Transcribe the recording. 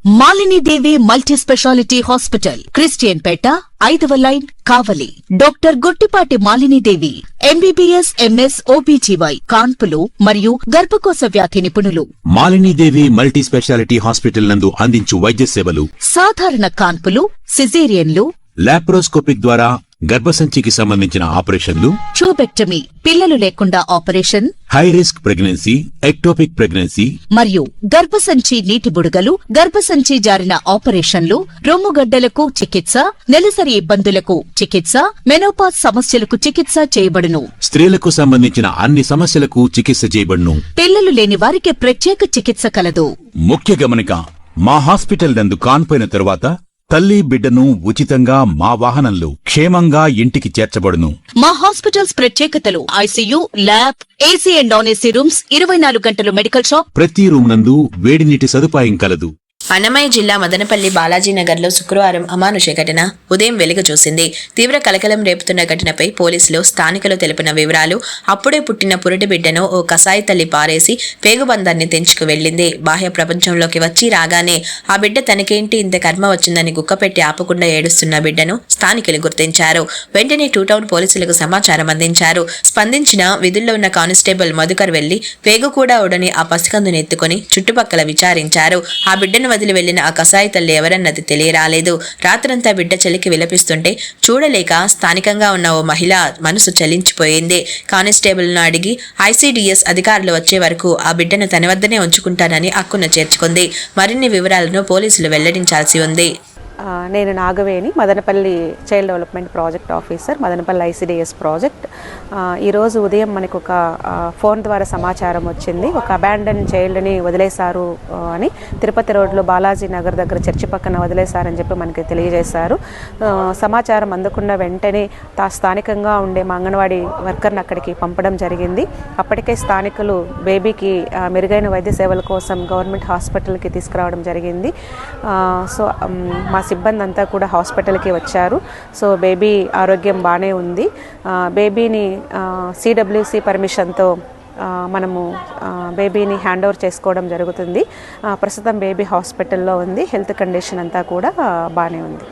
Malini Devi multi speciality hospital, Christian Pet, 5వ line, Kavali. Doctor Guttipati Malinidevi, MBBS, MS, OBGY, కాన్పులు మరియు గర్భకోశ వ్యాధి నిపుణులు. మాలినీదేవి మల్టీ స్పెషాలిటీ హాస్పిటల్ నందు అందించు వైద్య సేవలు: సాధారణ కాన్పులు, సిజేరియన్లు, లాప్రోస్కోపిక్ ద్వారా గర్భసంచికి సంబంధించిన ఆపరేషన్లు, ట్యూబెక్టమీ, పిల్లలు లేకుండా operation, high risk pregnancy, ectopic pregnancy మరియు గర్భసంచి నీటి బుడగలు, గర్భసంచి జారిన ఆపరేషన్లు, రొమ్ముగడ్డలకు చికిత్స, నెలసరి ఇబ్బందులకు చికిత్స, మెనోపాజ్ సమస్యలకు చికిత్స చేయబడును. స్త్రీలకు సంబంధించిన అన్ని సమస్యలకు చికిత్స చేయబడును. పిల్లలు లేని వారికి ప్రత్యేక చికిత్స కలదు. ముఖ్య గమనిక: మా హాస్పిటల్ నందు కాన్పోయిన తరువాత తల్లి బిడ్డను ఉచితంగా మా వాహనంలో క్షేమంగా ఇంటికి చేర్చబడును. మా హాస్పిటల్స్ ప్రత్యేకతలు: ICU, lab, AC and non AC rooms, 24 గంటలు మెడికల్ షాప్, ప్రతి రూమ్ నందు వేడి నీటి సదుపాయం కలదు. అన్నమయ్య జిల్లా మదనపల్లి బాలాజీనగర్లో శుక్రవారం అమానుష ఘటన ఉదయం వెలుగు చూసింది. తీవ్ర కలకలం రేపుతున్న ఘటనపై పోలీసులు, స్థానికులు తెలిపిన వివరాలు: అప్పుడే పుట్టిన పురిటి బిడ్డను ఓ కసాయి తల్లి పారేసి పేగుబంధాన్ని తెంచుకు వెళ్లింది. బాహ్య ప్రపంచంలోకి వచ్చి రాగానే ఆ బిడ్డ తనకేంటి ఇంత కర్మ వచ్చిందని గుక్కపెట్టి ఆపకుండా ఏడుస్తున్న బిడ్డను స్థానికులు గుర్తించారు. వెంటనే 2 టౌన్ పోలీసులకు సమాచారం అందించారు. స్పందించిన విధుల్లో ఉన్న కానిస్టేబుల్ మధుకర్ వెళ్లి పేగు కూడా ఉడని ఆ పసికందుని ఎత్తుకుని చుట్టుపక్కల విచారించారు. ఆ బిడ్డను వదిలి వెళ్లిన ఆ కసాయి తల్లి ఎవరన్నది తెలియరాలేదు. రాత్రంతా బిడ్డ చలికి విలపిస్తుంటే చూడలేక స్థానికంగా ఉన్న ఓ మహిళ మనసు చలించిపోయింది. కానిస్టేబుల్ను అడిగి ఐసీడీఎస్ అధికారులు వచ్చే వరకు ఆ బిడ్డను తన వద్దనే ఉంచుకుంటానని హక్కును చేర్చుకుంది. మరిన్ని వివరాలను పోలీసులు వెల్లడించాల్సి ఉంది. నేను Nagaveni, Madanapalle child development project officer, Madanapalle ICDS project. ఈరోజు ఉదయం మనకు ఒక ఫోన్ ద్వారా సమాచారం వచ్చింది. ఒక అబాండన్ చైల్డ్ని వదిలేశారు అని, తిరుపతి రోడ్లో బాలాజీ నగర్ దగ్గర చర్చి పక్కన వదిలేశారని చెప్పి మనకి తెలియజేశారు. సమాచారం అందుకున్న వెంటనే స్థానికంగా ఉండే మా అంగన్వాడీ వర్కర్ని అక్కడికి పంపడం జరిగింది. అప్పటికే స్థానికులు బేబీకి మెరుగైన వైద్య సేవల కోసం గవర్నమెంట్ హాస్పిటల్కి తీసుకురావడం జరిగింది. సో మా సిబ్బంది అంతా కూడా హాస్పిటల్కి వచ్చారు. సో బేబీ ఆరోగ్యం బాగానే ఉంది. బేబీని సిడబ్ల్యూసి పర్మిషన్తో మనము బేబీని హ్యాండ్ ఓవర్ చేసుకోవడం జరుగుతుంది. ప్రస్తుతం బేబీ హాస్పిటల్లో ఉంది. హెల్త్ కండిషన్ అంతా కూడా బాగానే ఉంది.